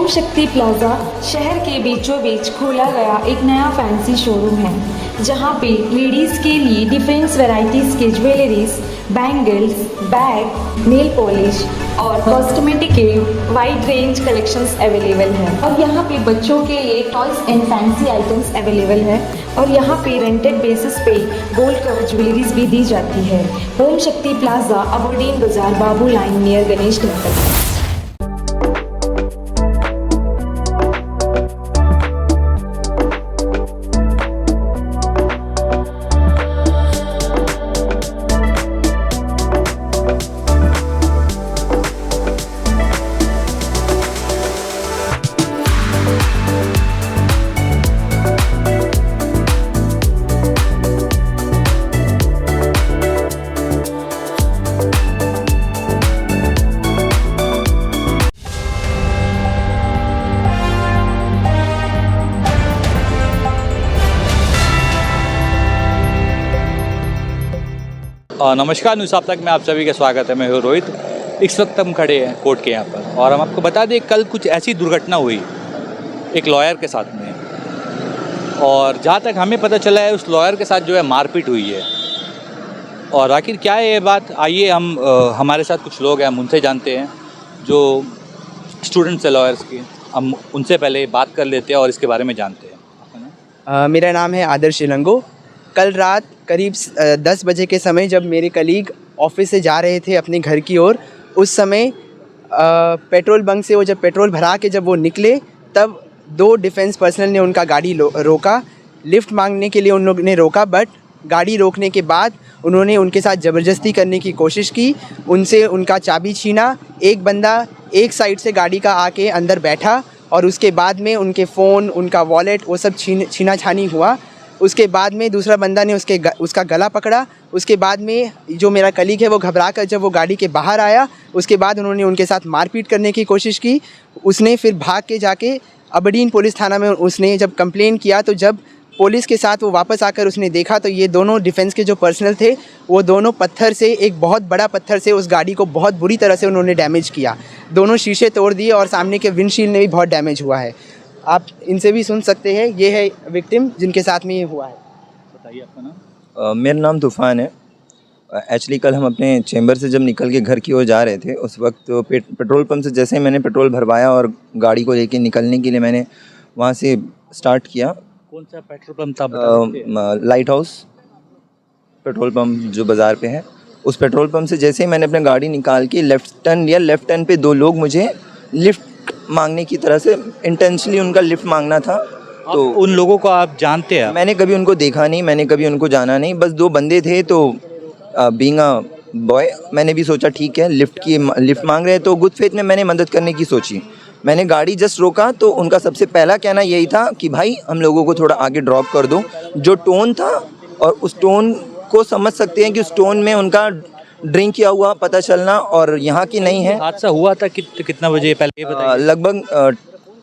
शक्ति प्लाजा शहर के बीचों बीच खोला गया एक नया फैंसी शोरूम है जहां पे लेडीज़ के लिए डिफरेंट वैरायटीज़ के jewelleries, bangles, bag, nail polish और कॉस्मेटिक के वाइड रेंज कलेक्शंस अवेलेबल है। और यहाँ पे बच्चों के लिए toys and fancy items available है और यहाँ पे रेंटेड बेसिस पे गोल्ड कवर ज्वेलरीज भी दी जाती है। ओम शक्ति प्लाजा, अबोडीन बाजार, बाबू लाइन नियर गणेश टेम्पल। नमस्कार, न्यूज़ आप तक में आप सभी का स्वागत है। मैं हूँ रोहित। इस वक्त हम खड़े हैं कोर्ट के यहाँ पर और हम आपको बता दें कल कुछ ऐसी दुर्घटना हुई एक लॉयर के साथ में, और जहाँ तक हमें पता चला है उस लॉयर के साथ जो है मारपीट हुई है। और आखिर क्या है ये बात, आइए हम हमारे साथ कुछ लोग हैं, हम उनसे जानते हैं जो स्टूडेंट्स हैं लॉयर्स की। हम उनसे पहले बात कर लेते हैं और इसके बारे में जानते हैं। मेरा नाम है आदर्श इलंगो। कल रात करीब 10 बजे के समय जब मेरे कलीग ऑफिस से जा रहे थे अपने घर की ओर, उस समय पेट्रोल बंक से वो जब पेट्रोल भरा के जब वो निकले तब 2 डिफेंस पर्सनल ने उनका गाड़ी रोका। लिफ्ट मांगने के लिए उन लोग ने रोका, बट गाड़ी रोकने के बाद उन्होंने उनके साथ ज़बरदस्ती करने की कोशिश की, उनसे उनका चाबी छीना। एक बंदा एक साइड से गाड़ी का आके अंदर बैठा और उसके बाद में उनके फ़ोन, उनका वॉलेट, वो सब छीना छानी हुआ। उसके बाद में दूसरा बंदा ने उसका गला पकड़ा। उसके बाद में जो मेरा कलीग है वो घबरा कर जब वो गाड़ी के बाहर आया, उसके बाद उन्होंने उनके साथ मारपीट करने की कोशिश की। उसने फिर भाग के जाके अबडीन पुलिस थाना में उसने जब कंप्लेन किया, तो जब पुलिस के साथ वो वापस आकर उसने देखा तो ये दोनों डिफेंस के जो पर्सनल थे वो दोनों पत्थर से, एक बहुत बड़ा पत्थर से उस गाड़ी को बहुत बुरी तरह से उन्होंने डैमेज किया। दोनों शीशे तोड़ दिए और सामने के विंडशील्ड में भी बहुत डैमेज हुआ है। आप इनसे भी सुन सकते हैं। ये है विक्टिम जिनके साथ में ये हुआ है। बताइए आपका नाम। मेरा नाम तूफ़ान है। एक्चुअली कल हम अपने चैम्बर से जब निकल के घर की ओर जा रहे थे, उस वक्त पेट्रोल पंप से जैसे ही मैंने पेट्रोल भरवाया और गाड़ी को लेके निकलने के लिए मैंने वहाँ से स्टार्ट किया। कौन सा पेट्रोल पंप था? लाइट हाउस पेट्रोल पंप जो बाज़ार पे है, उस पेट्रोल पंप से जैसे ही मैंने अपनी गाड़ी निकाल के लेफ़्ट टर्न लिया, लेफ़्ट टर्न पे 2 लोग मुझे लिफ्ट मांगने की तरह से, इंटेंशनली उनका लिफ्ट मांगना था। तो उन लोगों को आप जानते हैं? मैंने कभी उनको देखा नहीं, मैंने कभी उनको जाना नहीं, बस 2 बंदे थे। तो बीइंग अ बॉय मैंने भी सोचा ठीक है, लिफ्ट मांग रहे हैं तो गुड फेथ में मैंने मदद करने की सोची। मैंने गाड़ी जस्ट रोका तो उनका सबसे पहला कहना यही था कि भाई हम लोगों को थोड़ा आगे ड्रॉप कर दो। जो टोन था, और उस टोन को समझ सकते हैं कि उस टोन में उनका ड्रिंक किया हुआ पता चलना, और यहाँ की नहीं है। हादसा हुआ था कितना बजे पहले बताइए? लगभग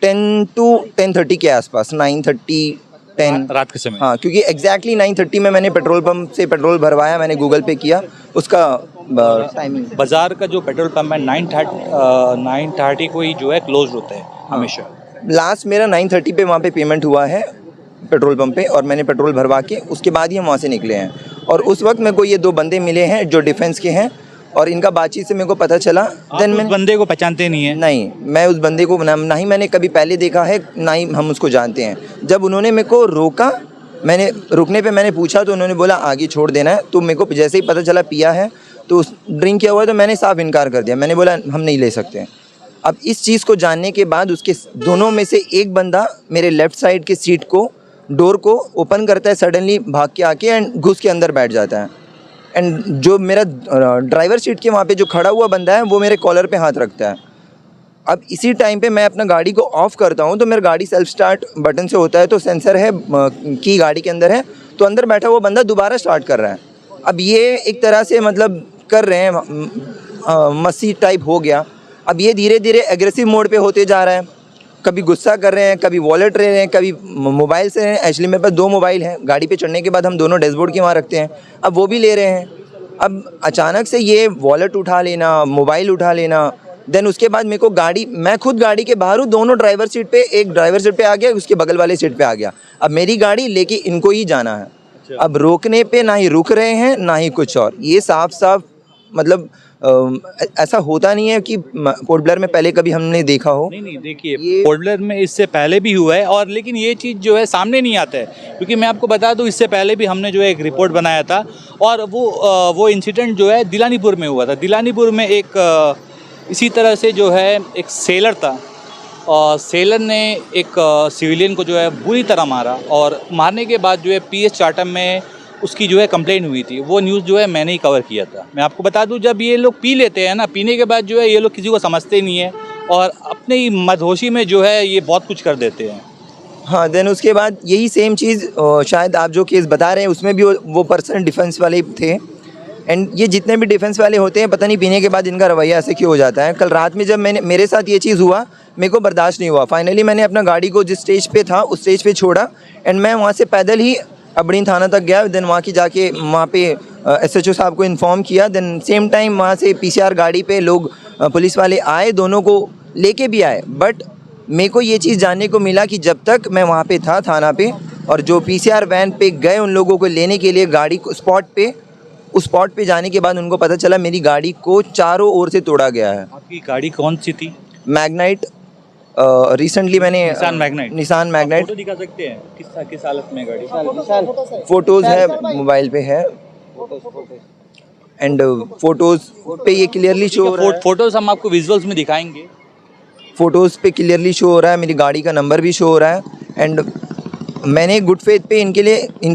10 to 10:30 के आसपास, 9:30 10 रात के समय। हाँ, क्योंकि एग्जैक्टली 9:30 में मैंने पेट्रोल पंप से पेट्रोल भरवाया, मैंने गूगल पे किया उसका टाइमिंग। बाजार का जो पेट्रोल पंप है 9:30 को ही जो है क्लोज होता है हमेशा। लास्ट मेरा 9:30 पे वहाँ पे पेमेंट हुआ है पेट्रोल पंप पे, और मैंने पेट्रोल भरवा के उसके बाद ही हम वहाँ से निकले हैं। और उस वक्त मेरे को ये 2 बंदे मिले हैं जो डिफेंस के हैं, और इनका बातचीत से मेरे को पता चला। देन उस बंदे को पहचानते नहीं है? नहीं, मैं उस बंदे को ना ही मैंने कभी पहले देखा है, ना ही हम उसको जानते हैं। जब उन्होंने मेरे को रोका, मैंने रुकने पे मैंने पूछा तो उन्होंने बोला आगे छोड़ देना है। तो मेरे को जैसे ही पता चला पिया है, तो ड्रिंक किया हुआ है, तो मैंने साफ इनकार कर दिया। मैंने बोला हम नहीं ले सकते। अब इस चीज़ को जानने के बाद उसके दोनों में से एक बंदा मेरे लेफ़्ट साइड के सीट को, डोर को ओपन करता है, सडनली भाग के आके एंड घुस के अंदर बैठ जाता है। एंड जो मेरा ड्राइवर सीट के वहाँ पे जो खड़ा हुआ बंदा है वो मेरे कॉलर पे हाथ रखता है। अब इसी टाइम पे मैं अपना गाड़ी को ऑफ़ करता हूँ तो मेरा गाड़ी सेल्फ स्टार्ट बटन से होता है, तो सेंसर है की गाड़ी के अंदर है, तो अंदर बैठा हुआ बंदा दोबारा स्टार्ट कर रहा है। अब ये एक तरह से मतलब कर रहे हैं, मस्सी टाइप हो गया। अब ये धीरे धीरे एग्रेसिव मोड पे होते जा रहा है। कभी गुस्सा कर रहे हैं, कभी वॉलेट ले रहे हैं, कभी मोबाइल से रहे हैं। एक्चुअली मेरे पास 2 मोबाइल हैं। गाड़ी पे चढ़ने के बाद हम दोनों डैशबोर्ड के वहाँ रखते हैं, अब वो भी ले रहे हैं। अब अचानक से ये वॉलेट उठा लेना, मोबाइल उठा लेना, देन उसके बाद मेरे को गाड़ी, मैं खुद गाड़ी के बाहर हूँ, दोनों ड्राइवर सीट पे, एक ड्राइवर सीट पे आ गया, उसके बगल वाले सीट पे आ गया। अब मेरी गाड़ी लेके इनको ही जाना है। अब रोकने पे ना ही रुक रहे हैं ना ही कुछ और। ये साफ साफ मतलब ऐसा होता नहीं है कि पोर्ट ब्लेयर में पहले कभी हमने देखा हो। नहीं देखिए, पोर्ट ब्लेयर में इससे पहले भी हुआ है, और लेकिन ये चीज़ जो है सामने नहीं आता है, क्योंकि मैं आपको बता दूं इससे पहले भी हमने जो है एक रिपोर्ट बनाया था, और वो इंसिडेंट जो है दिलानीपुर में हुआ था। दिलानीपुर में एक इसी तरह से जो है एक सेलर था, और सेलर ने एक सिविलियन को जो है बुरी तरह मारा, और मारने के बाद जो है PS चाटम में उसकी जो है कंप्लेंट हुई थी। वो न्यूज़ जो है मैंने ही कवर किया था। मैं आपको बता दूं, जब ये लोग पी लेते हैं ना, पीने के बाद जो है ये लोग किसी को समझते नहीं है, और अपने ही मदहोशी में जो है ये बहुत कुछ कर देते हैं। हाँ, देन उसके बाद यही सेम चीज़ शायद आप जो केस बता रहे हैं उसमें भी वो पर्सन डिफेंस वाले थे। एंड ये जितने भी डिफेंस वाले होते हैं, पता नहीं पीने के बाद इनका रवैया ऐसे क्यों हो जाता है। कल रात में जब मेरे साथ ये चीज़ हुआ, मेरे को बर्दाश्त नहीं हुआ। फाइनली मैंने अपना गाड़ी को जिस स्टेज पे था उस स्टेज पे छोड़ा, एंड मैं वहाँ से पैदल ही अबड़ीन थाना तक गया। देन वहाँ की जाके वहाँ पे SHO साहब को इन्फॉर्म किया। देन सेम टाइम वहाँ से PCR गाड़ी पे लोग पुलिस वाले आए, दोनों को लेके भी आए। बट मेरे को ये चीज़ जानने को मिला कि जब तक मैं वहाँ पे था थाना पे, और जो PCR वैन पे गए उन लोगों को लेने के लिए गाड़ी को उस स्पॉट पे जाने के बाद उनको पता चला मेरी गाड़ी को चारों ओर से तोड़ा गया है। आपकी गाड़ी कौन सी थी? मैग्नाइट। रिसेंटली मैंने निसान मैग्नाइट। फोटो दिखा सकते हैं किस हालत में गाड़ी? फोटोज़ है, मोबाइल पे है, एंड फोटोज़ पे ये क्लियरली शो हो रहा है। फोटोज़ हम आपको विजुअल्स में दिखाएंगे। फ़ोटोज़ पे क्लियरली शो हो रहा है, मेरी गाड़ी का नंबर भी शो हो रहा है। एंड मैंने गुड फेथ पे इनके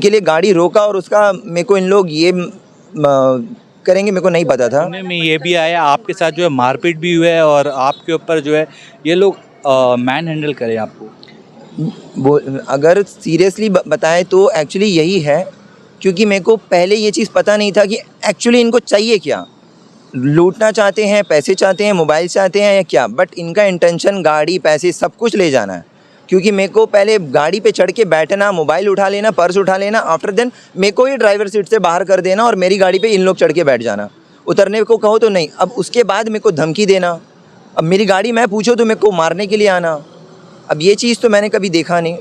लिए गाड़ी रोका, और उसका मेरे को इन लोग ये करेंगे मेरे को नहीं पता था। सुनने में ये भी आया आपके साथ जो है मारपीट भी हुआ है, और आपके ऊपर जो है ये लोग मैन हैंडल करें आपको। वो अगर सीरियसली बताएं तो एक्चुअली यही है, क्योंकि मेरे को पहले ये चीज़ पता नहीं था कि एक्चुअली इनको चाहिए क्या। लूटना चाहते हैं, पैसे चाहते हैं, मोबाइल चाहते हैं या क्या। बट इनका इंटेंशन गाड़ी, पैसे सब कुछ ले जाना है। क्योंकि मेरे को पहले गाड़ी पे चढ़ के बैठना, मोबाइल उठा लेना, पर्स उठा लेना, आफ्टर देन मेरे को ही ड्राइवर सीट से बाहर कर देना, और मेरी गाड़ी पे इन लोग चढ़ के बैठ जाना। उतरने को कहो तो नहीं। अब उसके बाद मेरे को धमकी देना, अब मेरी गाड़ी मैं पूछो तो मेरे को मारने के लिए आना। अब ये चीज़ तो मैंने कभी देखा नहीं।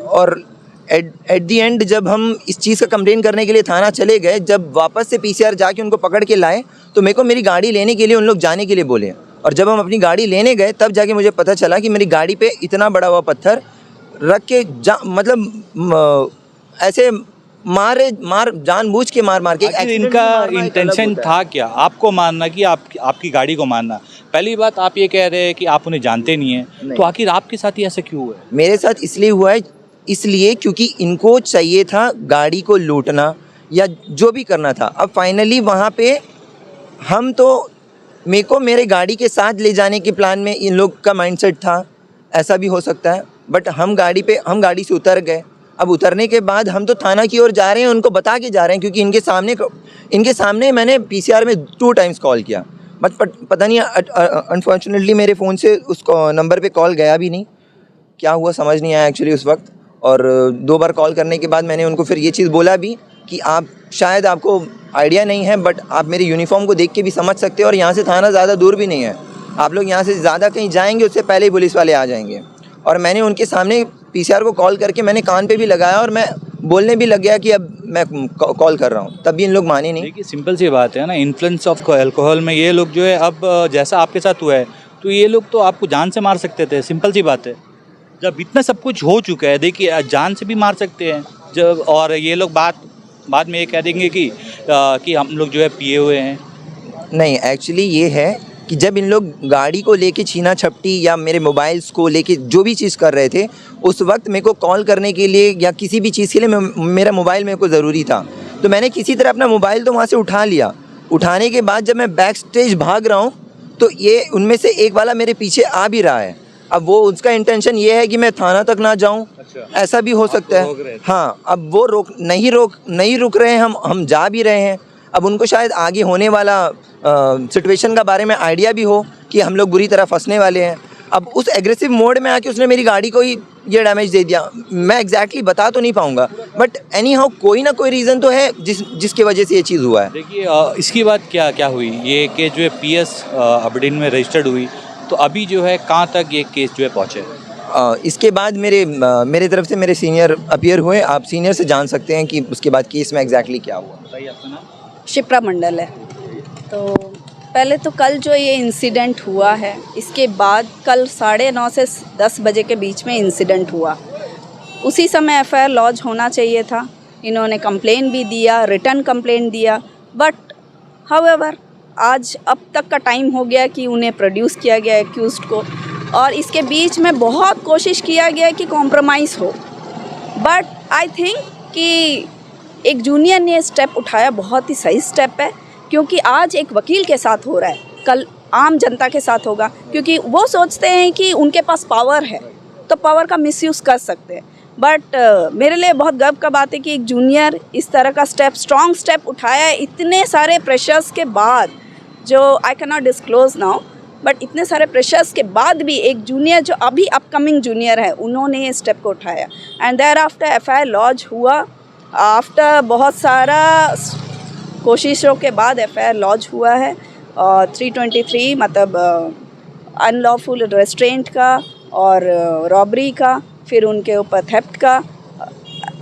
और एट दी एंड जब हम इस चीज़ का कंप्लेन करने के लिए थाना चले गए, जब वापस से PCR जाके उनको पकड़ के लाए, तो मेरे को मेरी गाड़ी लेने के लिए उन लोग जाने के लिए बोले। और जब हम अपनी गाड़ी लेने गए तब जाके मुझे पता चला कि मेरी गाड़ी पे इतना बड़ा हुआ पत्थर रख के मतलब ऐसे जानबूझ के मार के। इनका इंटेंशन था क्या? आपको मारना कि आपकी गाड़ी को मारना? पहली बात आप ये कह रहे हैं कि आप उन्हें जानते नहीं हैं, तो आखिर आपके साथ ही ऐसा क्यों हुआ है? मेरे साथ इसलिए हुआ है, इसलिए क्योंकि इनको चाहिए था गाड़ी को लूटना या जो भी करना था। अब फाइनली वहाँ पे हम तो मेरे को मेरे गाड़ी के साथ ले जाने के प्लान में इन लोग का माइंडसेट था, ऐसा भी हो सकता है। बट हम गाड़ी से उतर गए। अब उतरने के बाद हम तो थाना की ओर जा रहे हैं, उनको बता के जा रहे हैं, क्योंकि इनके सामने मैंने PCR में 2 टाइम्स कॉल किया। बट पता नहीं अनफॉर्चुनेटली मेरे फ़ोन से उस नंबर पे कॉल गया भी नहीं। क्या हुआ समझ नहीं आया एक्चुअली उस वक्त। और 2 बार कॉल करने के बाद मैंने उनको फिर ये चीज़ बोला भी कि आप शायद आपको आइडिया नहीं है, बट आप मेरी यूनिफॉर्म को देख के भी समझ सकते हो, और यहाँ से थाना ज़्यादा दूर भी नहीं है। आप लोग यहाँ से ज़्यादा कहीं जाएंगे उससे पहले ही पुलिस वाले आ जाएंगे। और मैंने उनके सामने PCR को कॉल करके मैंने कान पे भी लगाया, और मैं बोलने भी लग गया कि अब मैं कॉल कर रहा हूँ, तब भी इन लोग माने नहीं। देखिए सिंपल सी बात है ना, इन्फ्लुएंस ऑफ अल्कोहल में ये लोग जो है, अब जैसा आपके साथ हुआ है, तो ये लोग तो आपको जान से मार सकते थे। सिंपल सी बात है, जब इतना सब कुछ हो चुका है, देखिए जान से भी मार सकते हैं जब, और ये लोग बाद में ये कह देंगे कि हम लोग जो है पिए हुए हैं। नहीं, एक्चुअली ये है कि जब इन लोग गाड़ी को लेके छीना झपटी या मेरे मोबाइल्स को लेके जो भी चीज़ कर रहे थे, उस वक्त मेरे को कॉल करने के लिए या किसी भी चीज़ के लिए मेरा मोबाइल मेरे को ज़रूरी था। तो मैंने किसी तरह अपना मोबाइल तो वहाँ से उठा लिया। उठाने के बाद जब मैं बैक स्टेज भाग रहा हूँ, तो ये उनमें से एक वाला मेरे पीछे आ भी रहा है। अब वो उसका इंटेंशन ये है कि मैं थाना तक ना जाऊँ। अच्छा। ऐसा भी हो सकता है। हाँ, अब वो नहीं रुक रहे हैं, हम जा भी रहे हैं। अब उनको शायद आगे होने वाला सिचुएशन का बारे में आइडिया भी हो कि हम लोग बुरी तरह फंसने वाले हैं। अब उस एग्रेसिव मोड में आके उसने मेरी गाड़ी को ही ये डैमेज दे दिया। मैं एग्जैक्टली बता तो नहीं पाऊँगा, बट एनी हाउ कोई ना कोई रीज़न तो है जिसकी वजह से ये चीज़ हुआ है। देखिए इसकी बात क्या हुई, ये केस जो है PS अबडीन में रजिस्टर्ड हुई, तो अभी जो है कहाँ तक ये केस जो है पहुँचे? इसके बाद मेरे तरफ से मेरे सीनियर अपीयर हुए। आप सीनियर से जान सकते हैं कि उसके बाद केस में एग्जैक्टली क्या हुआ। बताइए आपका नाम। शिप्रा मंडल है। तो पहले तो कल जो ये इंसिडेंट हुआ है, इसके बाद कल 9:30 से 10 बजे के बीच में इंसिडेंट हुआ। उसी समय FIR लॉन्च होना चाहिए था। इन्होंने कंप्लेन भी दिया, रिटर्न कंप्लेन दिया, बट हाउएवर आज अब तक का टाइम हो गया कि उन्हें प्रोड्यूस किया गया एक्यूज्ड को, और इसके बीच में बहुत कोशिश किया गया कि कॉम्प्रोमाइज़ हो, बट आई थिंक कि एक जूनियर ने स्टेप उठाया, बहुत ही सही स्टेप है, क्योंकि आज एक वकील के साथ हो रहा है, कल आम जनता के साथ होगा, क्योंकि वो सोचते हैं कि उनके पास पावर है तो पावर का मिसयूज़ कर सकते हैं। बट मेरे लिए बहुत गर्व का बात है कि एक जूनियर इस तरह का स्ट्रॉन्ग स्टेप उठाया है इतने सारे प्रेशर्स के बाद, जो I can not disclose now, but इतने सारे प्रेशर्स के बाद भी एक जूनियर जो अभी अपकमिंग जूनियर है, उन्होंने ये स्टेप को उठाया, and thereafter FIR launch हुआ। आफ्टर बहुत सारा कोशिशों के बाद FIR लॉन्च हुआ है, 323 मतलब अनलॉफुल रेस्ट्रेंट का और रॉबरी का, फिर उनके ऊपर थेफ्ट का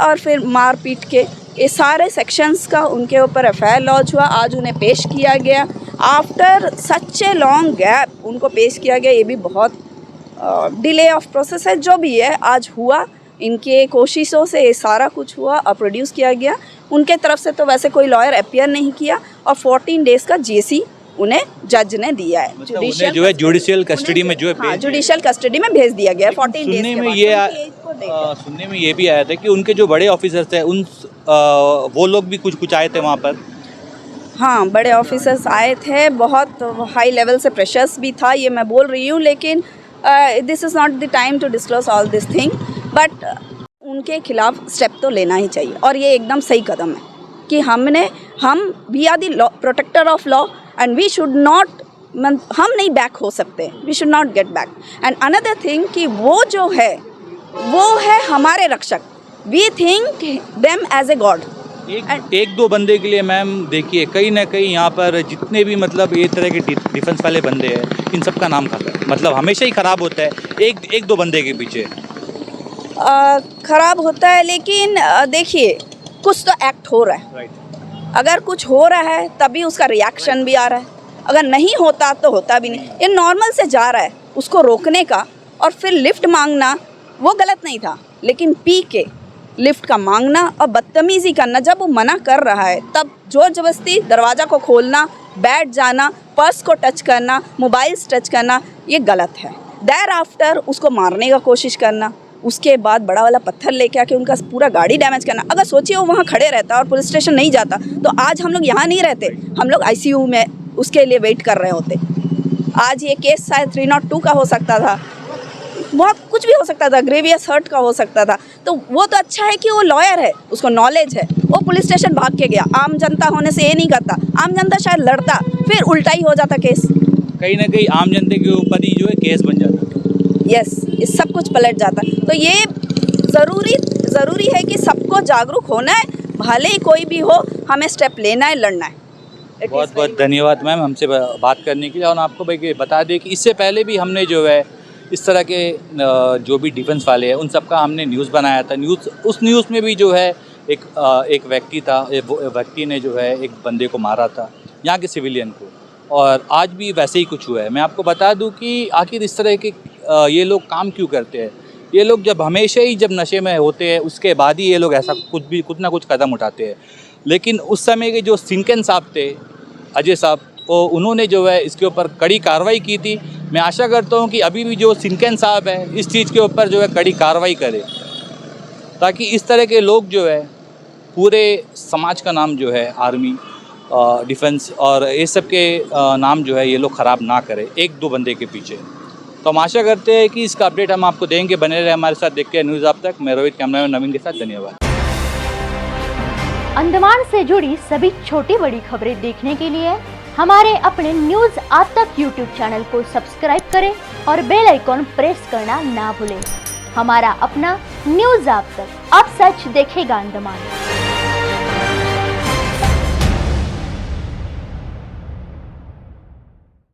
और फिर मारपीट के, ये सारे सेक्शंस का उनके ऊपर FIR लॉन्च हुआ। आज उन्हें पेश किया गया, after such a long gap उनको पेश किया गया। ये भी बहुत डिले ऑफ प्रोसेस है, जो भी है आज हुआ। इनके कोशिशों से ये सारा कुछ हुआ और प्रोड्यूस किया गया। उनके तरफ से तो वैसे कोई लॉयर अपीयर नहीं किया, और 14 डेज़ का GC उन्हें जज ने दिया है। मतलब उन्हें जो है जुडिशियल कस्टडी में जो है, हाँ, जुडिशियल कस्टडी में भेज दिया गया 14 डेज सुनने में ये भी आया था कि उनके जो बड़े ऑफिसर्स थे वो लोग भी कुछ आए थे वहाँ पर। हाँ, बड़े ऑफिसर्स आए थे, बहुत हाई लेवल से प्रेशर्स भी था, ये मैं बोल रही हूँ, लेकिन this is not the time to disclose all this thing, but उनके खिलाफ स्टेप तो लेना ही चाहिए, और ये एकदम सही कदम है कि हम we are the law protector of law, and we should not, हम नहीं बैक हो सकते, we should not get back. And another thing कि वो जो है वो है हमारे रक्षक, we think them as a god. एक दो बंदे के लिए मैम देखिए, कहीं ना कहीं यहाँ पर जितने भी मतलब ये तरह के डिफेंस वाले बंदे हैं, इन सब का नाम मतलब हमेशा ही ख़राब होता है एक दो बंदे के पीछे ख़राब होता है। लेकिन देखिए, कुछ तो एक्ट हो रहा है, अगर कुछ हो रहा है तभी उसका रिएक्शन भी आ रहा है, अगर नहीं होता तो होता भी नहीं। ये नॉर्मल से जा रहा है, उसको रोकने का और फिर लिफ्ट मांगना वो गलत नहीं था, लेकिन पी के लिफ्ट का मांगना और बदतमीज़ी करना, जब वो मना कर रहा है तब जोर जबरदस्ती दरवाज़ा को खोलना, बैठ जाना, पर्स को टच करना, मोबाइल्स टच करना, ये गलत है। देयर आफ्टर उसको मारने का कोशिश करना, उसके बाद बड़ा वाला पत्थर लेके आके उनका पूरा गाड़ी डैमेज करना। अगर सोचिए वो वहाँ खड़े रहता और पुलिस स्टेशन नहीं जाता तो आज हम लोग यहाँ नहीं रहते, हम लोग ICU में उसके लिए वेट कर रहे होते। आज ये केस शायद 302 का हो सकता था, बहुत कुछ भी हो सकता था, ग्रेवियस हर्ट का हो सकता था। तो वो तो अच्छा है कि वो लॉयर है, उसको नॉलेज है, वो पुलिस स्टेशन भाग के गया। आम जनता होने से ये नहीं करता, आम जनता शायद लड़ता, फिर उल्टा ही हो जाता केस, कहीं ना कहीं आम जनता के ऊपर ही जो है केस बन जाता। यस, ये सब कुछ पलट जाता। तो ये ज़रूरी है कि सबको जागरूक होना है, भले ही कोई भी हो, हमें स्टेप लेना है, लड़ना है। बहुत बहुत धन्यवाद मैम हमसे बात करने के लिए। और आपको भाई बता दें कि इससे पहले भी हमने जो है इस तरह के जो भी डिफेंस वाले हैं उन सब का हमने न्यूज़ बनाया था। उस न्यूज़ में भी जो है एक व्यक्ति था, व्यक्ति ने जो है एक बंदे को मारा था, यहाँ के सिविलियन को, और आज भी वैसे ही कुछ हुआ है। मैं आपको बता दूं कि आखिर इस तरह के ये लोग काम क्यों करते हैं। ये लोग जब हमेशा ही जब नशे में होते हैं उसके बाद ही ये लोग ऐसा कुछ ना कुछ कदम उठाते हैं। लेकिन उस समय के जो सिंकन साहब थे, अजय साहब, उन्होंने जो है इसके ऊपर कड़ी कार्रवाई की थी। मैं आशा करता हूँ कि अभी भी जो सिंकन साहब है इस चीज़ के ऊपर जो है कड़ी कार्रवाई करें, ताकि इस तरह के लोग जो है पूरे समाज का नाम जो है आर्मी, डिफेंस और ये सब के नाम जो है ये लोग ख़राब ना करें एक दो बंदे के पीछे। तो हम आशा करते हैं कि इसका अपडेट हम आपको देंगे। बने रहे हमारे साथ, देखते हैं न्यूज़ आप तक। मैं रोहित, कैमरामैन नवीन के साथ। धन्यवाद। अंडमान से जुड़ी सभी छोटी बड़ी खबरें देखने के लिए हमारे अपने न्यूज़ आप तक यूट्यूब चैनल को सब्सक्राइब करें और बेल आइकॉन प्रेस करना ना भूलें। हमारा अपना न्यूज आप तक, अब सच देखेगा अंडमान।